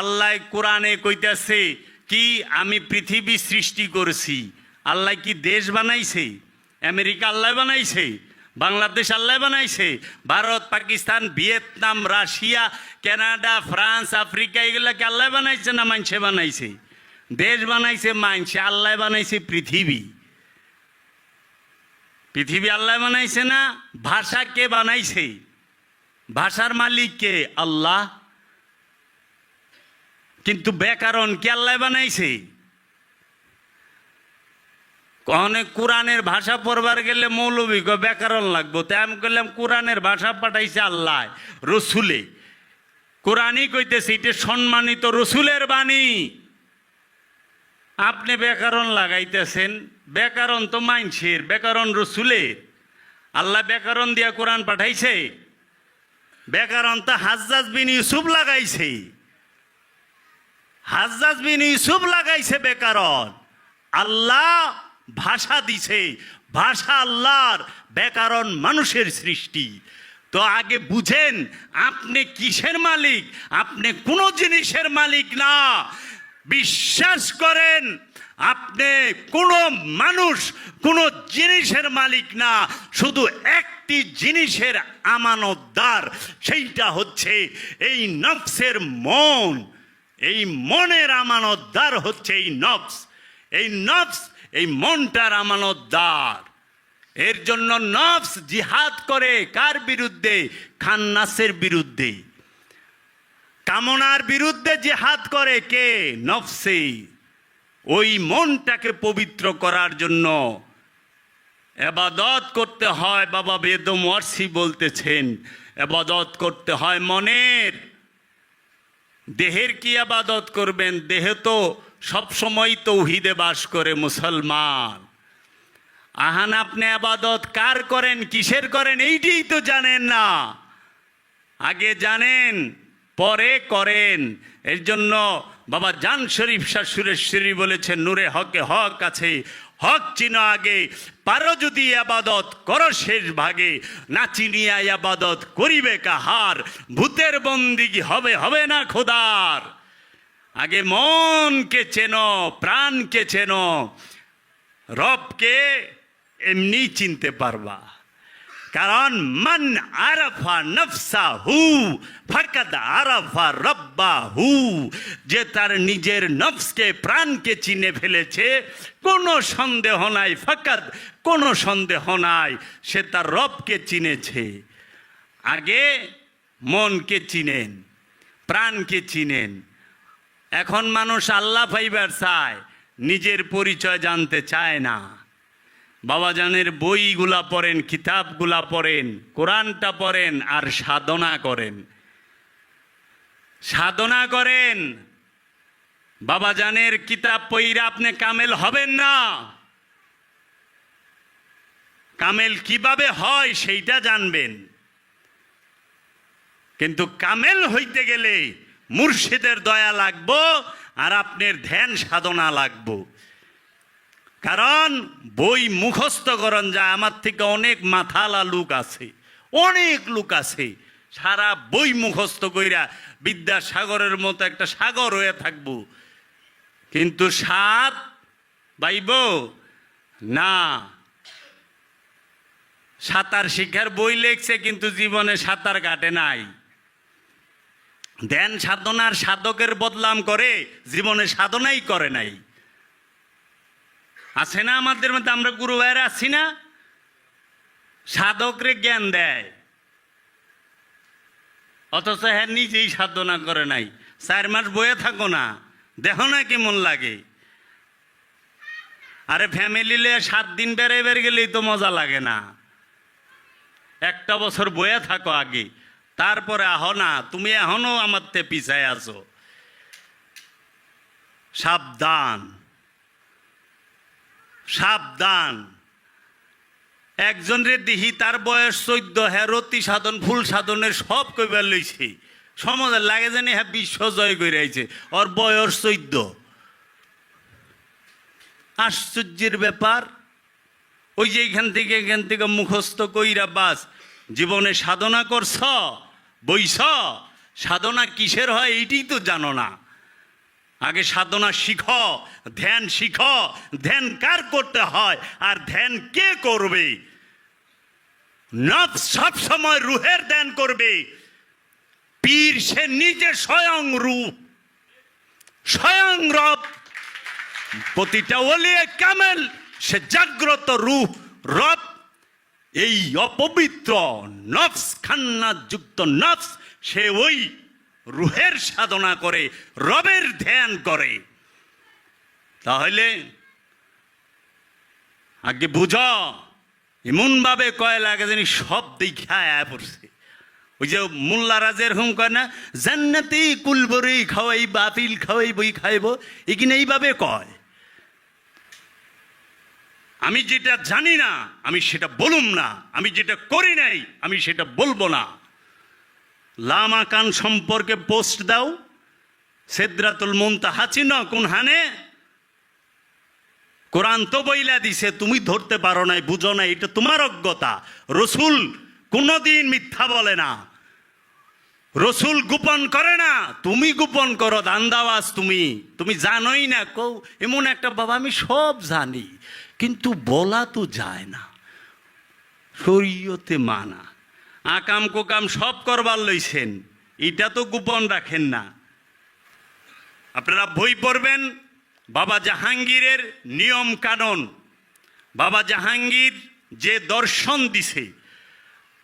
আল্লাহ কোরআনে কইতাছে কি আমি পৃথিবী সৃষ্টি করেছি। আল্লাহ কি দেশ বানাইছে? আমেরিকা আল্লাহ বানাইছে? বাংলাদেশ আল্লাহ বানাইছে? Bharat, Pakistan, Vietnam, Russia, Canada, France, Africa এগুলাকে আল্লাহ বানাইছে না মানুষে বানাইছে? দেশ বানাইছে মানুষে, আল্লাহ বানাইছে পৃথিবী। পৃথিবী আল্লাহ বানাইছে না? ভাষা কে বানাইছে? ভাষার মালিক কে? আল্লাহ। কিন্তু ব্যাকরণ কে আল্লাহ বানাইছে? অনেক কোরআনের ভাষা পড়বার গেলে মৌলবী ব্যাকরণ লাগবো, তাই আমি বললাম কোরআনের ভাষা পাঠাইছে আল্লাহ রসুলে। কোরআনই কইতেছে এটা সম্মানিত রসুলের বাণী, আপনি ব্যাকরণ লাগাইতেছেন। ব্যাকরণ তো মাইনছের, ব্যাকরণ রসুলের। আল্লাহ ব্যাকরণ দিয়া কোরআন পাঠাইছে? ব্যাকরণ তো হাজ্জাজ বিন ইউসুফ লাগাইছে। হাজ্জাজ বিন ইউসুফ লাগাইছে ব্যাকরণ। আল্লাহ ভাষা দিছে, ভাষা আল্লাহর, ব্যাকরণ মানুষের সৃষ্টি। তো আগে বুঝেন আপনি কিসের মালিক। আপনি কোনো জিনিসের মালিক না। বিশ্বাস করেন আপনি কোনো মানুষ কোনো জিনিসের মালিক না, শুধু একটি জিনিসের আমানতদার, সেইটা হচ্ছে এই নফসের মন। এই মনের আমানতদার হচ্ছে এই নফস। এই নফস, এই মনটার আমানতদার। এর জন্য নফস জিহাদ করে কার বিরুদ্ধে? খান্নাসের বিরুদ্ধে। কামনার বিরুদ্ধে জিহাদ করে কে? নফসে। ওই মনটাকে পবিত্র করার জন্য ইবাদত করতে হয়। বাবা বেদম ওয়ারসি বলতেছেন ইবাদত করতে হয় মনের। দেহের কি ইবাদত করবেন? দেহ তো সবসময় তৌহিদে বাস করে মুসলমান। আহান আপনি ইবাদত কার করেন, কিসের করেন এইটাই তো জানেন না। আগে জানেন পরে করেন। এর জন্য বাবা জান শরীফ শাহ সুরেশ্বরী বলেছেন নূরে হকে হক আছে, হক চিনো আগে, পারো যদি আবাদত করো শেষ ভাগে, না চিনিয়া আবাদত করিবে কাহার, ভূতের বন্দিগি হবে হবে না খোদার। আগে মনকে চেনো, প্রাণকে চেনো, রবকে এমনি চিনতে পারবা। কারণ মান আরাফা নফসাহু ফাকাদ আরাফা রব্বাহু। যে তার নিজের নফসকে, প্রাণকে চিনে ফেলেছে, কোনো সন্দেহ নাই, ফাকাদ কোনো সন্দেহ নাই, সে তার রবকে চিনেছে। আগে মনকে চিনেন, প্রাণকে চিনেন। এখন মানুষ আল্লাহ পাইবার চায়, নিজের পরিচয় জানতে চায় না। বাবাজানের বইগুলা পড়েন, কিতাবগুলা পড়েন, কোরআনটা পড়েন আর সাধনা করেন। সাধনা করেন। বাবাজানের কিতাব পড়িরা আপনি কামেল হবেন না। কামেল কিভাবে হয় সেইটা জানবেন, কিন্তু কামেল হইতে গেলে মুর্শিদের দয়া লাগবো আর আপনার ধ্যান সাধনা লাগবো। কারণ বই মুখস্থ করেন যায়, আমার থেকে অনেক মাথালা লোক আছে, অনেক লোক আছে সারা বই মুখস্থ কইরা বিদ্যাসাগরের মতো একটা সাগর হয়ে থাকবো, কিন্তু স্বাদ পাইব না। সাঁতার শিক্ষার বই লেখছে কিন্তু জীবনে সাঁতার কাটে নাই। ধ্যান সাধনার সাধকের বদনাম করে, জীবনে সাধনাই করে নাই। আছে না আমাদের মধ্যে? আমরা গুরু ভাইরা আছি না? সাধকরে জ্ঞান দেয়, অথচ হ্যাঁ নিজেই সাধনা করে নাই। 4 মাস বয়ে থাকো না, দেখো না কেমন লাগে। আরে ফ্যামিলি লিয়ে 7 দিন বেড়াইবার গেলেই তো মজা লাগে না। 1টা বছর বয়ে থাকো আগে, তারপরে আহো না। তুমি এখনো আমার তে পিছায় আছো। সাবধান, সাবধান। একজন রে দিহি তার বয়স 14, হ্যাঁ রতি সাধন ফুল সাধনের সব কইবার লইছে, সমাজের লাগে জানি হ্যাঁ বিশ্ব জয় করে আইছে, ওর বয়স 14। আশ্চর্যের ব্যাপার। ওই যে এখান থেকে মুখস্থ কইরা বাস, জীবনে সাধনা করছ, বইছ, সাধনা কিসের হয় এইটাই তো জানো না। আগে সাধনা শিখো, ধ্যান শিখো। ধ্যান কার করতে হয় আর ধ্যান কে করবে? নফস সব সময় রুহের ধ্যান করবে। পীর সে নিজে স্বয়ং রূপ, স্বয়ং রব। প্রতিটা ওলিয়ে কামেল সে জাগ্রত রূহ, রব। এই অপবিত্র নফস, খান্নাত যুক্ত নফস, সে ওই রুহের সাধনা করে, রবের ধ্যান করে। তাহলে আগে বুঝো, এমন ভাবে কয় লাগে জানি সব দেখায় পড়ছে। ওই যে মোল্লারা যেরকম কয় না, জান্নাতি কুলবরি খাওয়াই, বাতিল খাওয়াই, বই খাইব, এখানে এইভাবে কয়। আমি যেটা জানি না আমি সেটা বলুম না, আমি যেটা করি নাই আমি সেটা বলবো না। লামা কান সম্পর্কে পোস্ট দাও, সিদরাতুল মুনতাহা চিনো কোন হানে? কোরআন তো বইলা দিছে, তুমি ধরতে পারো নাই, বুঝো নাই, এটা তোমার অজ্ঞতা। রসুল কোনোদিন মিথ্যা বলে না, রসুল গোপন করে না, তুমি গোপন করো, দান্দাওয়াজ। তুমি জানোই না। কও এমন একটা বাবা আমি সব জানি কিন্তু বলা তো যায় না, শরীয়তে মানা। আকাম কোকাম সব করবার লইছেন, এটা তো গোপন রাখেন না। আপনারা বই পড়বেন বাবা জাহাঙ্গীরের নিয়ম কানুন। বাবা জাহাঙ্গীর যে দর্শন দিছে,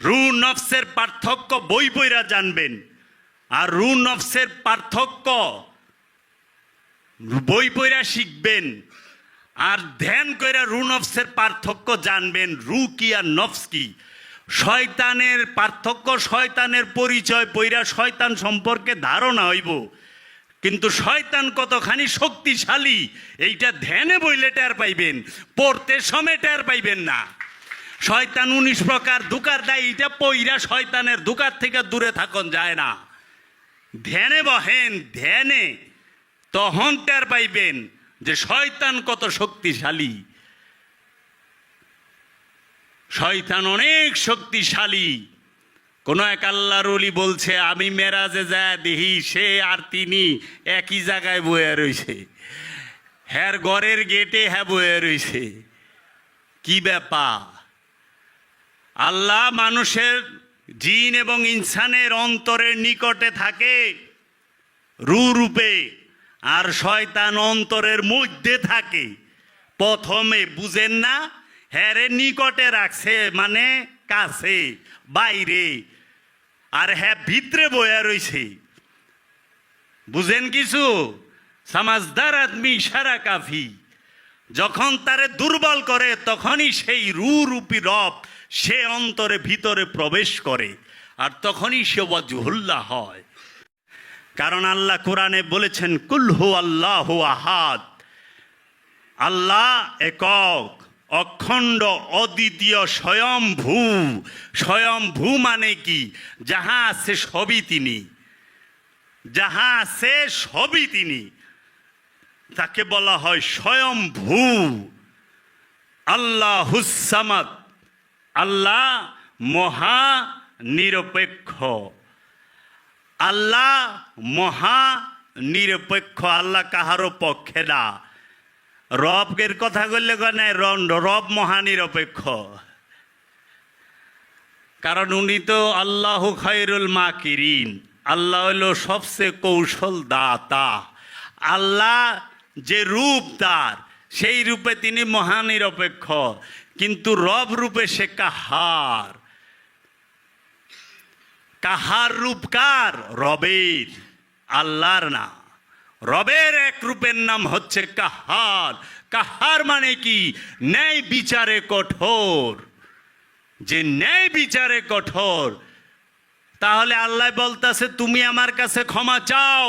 রু নফসের পার্থক্য বই বইরা জানবেন। আর রু নফসের পার্থক্য বই বইরা শিখবেন। আর ধ্যান কইরা রু নফসের পার্থক্য জানবেন। রু কি আর নফস কি, শয়তানের পার্থক্য, শয়তানের পরিচয় পইরা শয়তান সম্পর্কে ধারণা হইব। কিন্তু শয়তান কতখানি শক্তিশালী এইটা ধ্যানে বইলে টের পাইবেন, পড়তে সময় টের পাইবেন না। শয়তান 19 প্রকার ধোঁকার দেয়, এটা পইরা শয়তানের ধোঁকার থেকে দূরে থাকুন যায় না। ধ্যানে বহেন, ধ্যানে তখন টের পাইবেন যে শয়তান কত শক্তিশালী। শয়তান অনেক শক্তিশালী। কোন এক আল্লাহর ওলি বলছে, আমি মেরাজে যায় দেখি সে আর তিনি একই জায়গায় বয়ে রয়েছে, হ্যার ঘরের গেটে হ্যাঁ বয়ে রয়েছে। কি ব্যাপার? আল্লাহ মানুষের, জিন এবং ইনসানের অন্তরের নিকটে থাকে রু রূপে, আর শয়তান অন্তরের মধ্যে থাকে। প্রথমে বুঝেন না, হ্যারে নিকটে রাখছে মানে কাছে, বাইরে, আর হ্যাঁ ভিতরে বয়া রইছে। বুঝেন কিছু? সমাজদার আদমি সারা কাফি। যখন তারে দুর্বল করে তখনই সেই রূপী রব সে অন্তরে ভিতরে প্রবেশ করে, আর তখনই সে ওয়াজহুল্লাহ হয়। কারণ আল্লাহ কোরআনে বলেছেন, কুল হু আল্লাহু আহাদ, আল্লাহ একক, অখণ্ড, অদ্বিতীয়, স্বয়ংভূ। স্বয়ংভূ মানে কি? যাহা আছে সবই তিনি, যাহা আছে সবই তিনি, তাকে বলা হয় স্বয়ংভূ। আল্লাহুস সামাদ, আল্লাহ মহা নিরপেক্ষ। আল্লাহ মহা নিরপেক্ষ, আল্লাহ কাহারও পক্ষে না। রবের কথা বললে নাই, রব মহানিরপেক্ষ। কারণ উনি তো আল্লাহু খায়রুল মাকিরিন, আল্লাহ হলো সবচেয়ে কৌশল দাতা। আল্লাহ যে রূপ তার, সেই রূপে তিনি মহানিরপেক্ষ, কিন্তু রব রূপে সে কাহার। কাহার রূপ কার? রবের, আল্লাহর না। রবের এক রূপের নাম হচ্ছে কাহার। কাহার মানে কি? ন্যায় বিচারে কঠোর। যে ন্যায় বিচারে কঠোর, তাহলে আল্লাহ বলতেছে তুমি আমার কাছে ক্ষমা চাও,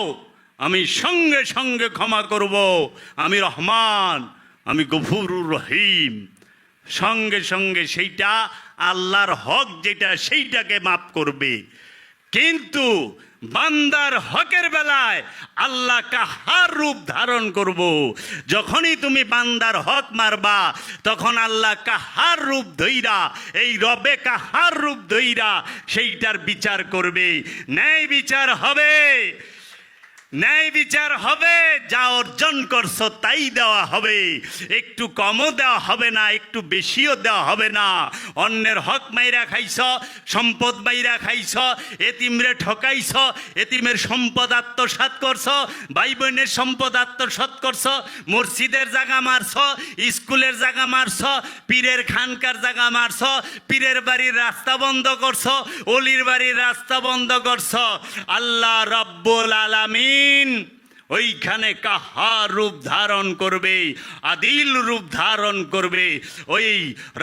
আমি সঙ্গে সঙ্গে ক্ষমা করব। আমি রহমান, আমি গফুরুর রহিম। সঙ্গে সঙ্গে সেইটা আল্লাহর হক যেটা, সেইটাকে মাফ করবে। কিন্তু বান্দার হকের বেলায় আল্লাহ কাহার রূপ ধারণ করব। যখনই তুমি বান্দার হক মারবা, তখন আল্লাহ কাহার রূপ ধইরা, এই রবে কাহার রূপ ধইরা সেইটার বিচার করবে। ন্যায় বিচার হবে। ন্যায় বিচার হবে, যা অর্জন করছো তাই দেওয়া হবে, একটু কমও দেওয়া হবে না, একটু বেশিও দেওয়া হবে না। অন্যের হক মাইরা খাইছ, সম্পদ মাইরা খাইছ, এতিমরে ঠকাইছ, এতিমের সম্পদ আত্মসাৎ করছ, ভাই বোনের সম্পদ আত্মসাৎ করছ, মসজিদের জায়গা মারছ, স্কুলের জায়গা মারছ, পীরের খানকার জায়গা মারছ, পীরের বাড়ির রাস্তা বন্ধ করছ, অলির বাড়ির রাস্তা বন্ধ করছ। আল্লাহ রাব্বুল আলামিন ওইখানে কাহার রূপ ধারণ করবে, আদিল রূপ ধারণ করবে। ওই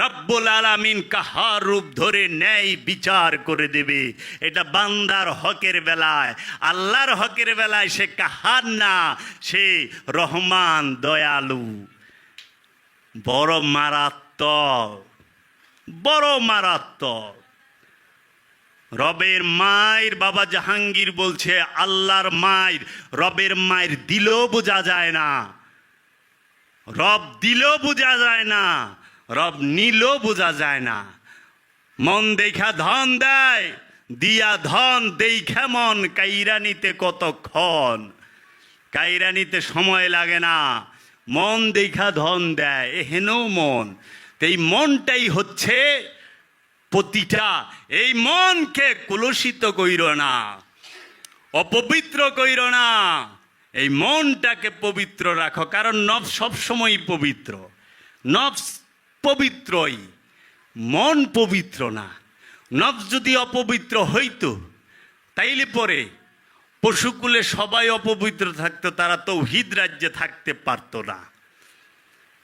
রব্বুল আলামিন কাহার রূপ ধরে ন্যায় বিচার করে দেবে। এটা বান্দার হকের বেলায়, আল্লাহর হকের বেলায় সে কাহার না, সে রহমান দয়ালু। বড় মারাত্মক, বড় মারাত্মক। রবের মায়ের, বাবা জাহাঙ্গীর বলছে আল্লাহর মায়ের, রবের মায়ের দিলেও বোঝা যায় না, রব দিলেও বোঝা যায় না, রব নিলেও বোঝা যায় না। মন দেখা ধন দেয়, দিয়া ধন দেখা মন, কাইরা নিতে কতক্ষণ, কাইরা নিতে সময় লাগে না। মন দেখা ধন দেয়, এহেনও মন। এই মনটাই হচ্ছে প্রতিটা। এই মনকে কলুষিত কইর না, অপবিত্র কইর না, এই মনটাকে পবিত্র রাখো। কারণ নফস সবসময় পবিত্র, নফস পবিত্রই, মন পবিত্র না। নফস যদি অপবিত্র হইতো তাইলে পরে পশুকুলে সবাই অপবিত্র থাকতো, তারা তাওহীদ রাজ্যে থাকতে পারতো না।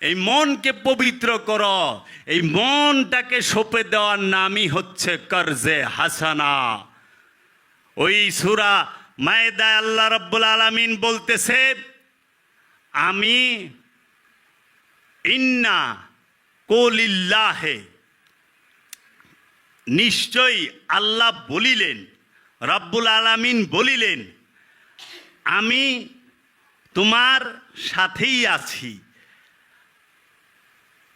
এই মনকে পবিত্র করো, এই মনটাকে সঁপে দেওয়ার নামই হচ্ছে কর্জে হাসানা। ওই সূরা মায়েদায় আল্লাহ রাব্বুল আলামিন বলতেছে, আমি ইন্না কলিল্লাহে, নিশ্চয়ই আল্লাহ বলিলেন, রাব্বুল আলামিন বলিলেন, আমি তোমার সাথেই আছি,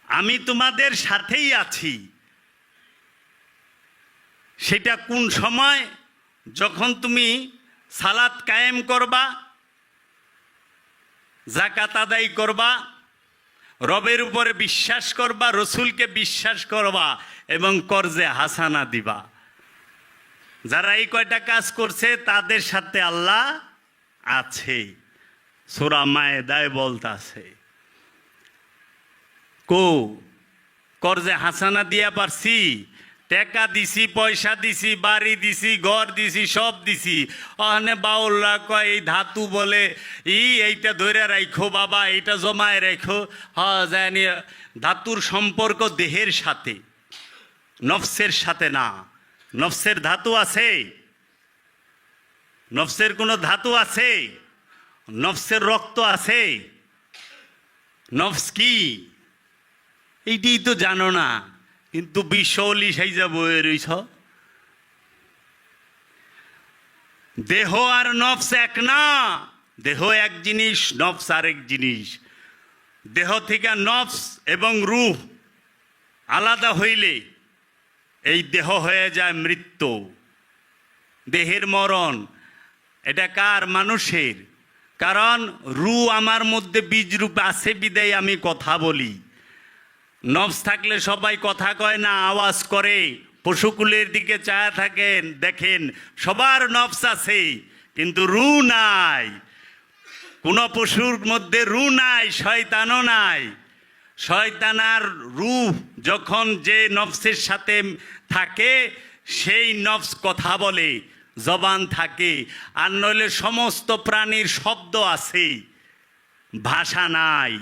আমি তোমাদের সাথেই আছি। সেটা কোন সময়? যখন তুমি সালাত কায়েম করবা, যাকাত আদায় করবা, রবের উপরে বিশ্বাস করবা, রসুলকে বিশ্বাস করবা এবং কর্জে হাসানা দিবা। যারা এই কয়টা কাজ করছে তাদের সাথে আল্লাহ আছে। সূরা মায়েদায় বলতাছে, কো কর্জে হাসানা দিয়া পারছি, টাকা দিছি, পয়সা দিছি, বাড়ি দিছি, ঘর দিছি, সব দিছি। ওখানে বাউলরা কয় এই ধাতু বলে, এইটা ধরে রাখো বাবা, এইটা জমায় রাখো। জানি ধাতুর সম্পর্ক দেহের সাথে, নফসের সাথে না। নফসের ধাতু আছে? নফসের কোনো ধাতু আছে? নফসের রক্ত আছে? নফস কি এইটাই তো জানো না, কিন্তু বিশলি সাইজা বয়ে রইছ। দেহ আর নফস এক না, দেহ এক জিনিস, নফস আরেক জিনিস। দেহ থেকে নফস এবং রূহ আলাদা হইলে এই দেহ হয়ে যায় মৃত্যু, দেহের মরণ। এটা কার? মানুষের। কারণ রূহ আমার মধ্যে বীজরূপ আছে বিদায় আমি কথা বলি। নফস থাকলে সবাই কথা কয় না, আওয়াজ করে। পশুকুলের দিকে চায়া থাকেন, দেখেন সবার নফস আছে কিন্তু রূহ নাই। কোন পশুর মধ্যে রূহ নাই, শয়তানও নাই। শয়তান আর রূহ যখন যে নফসের সাথে থাকে সেই নফস কথা বলে, জবান থাকে। আর নইলে সমস্ত প্রাণীর শব্দ আছে, ভাষা নাই।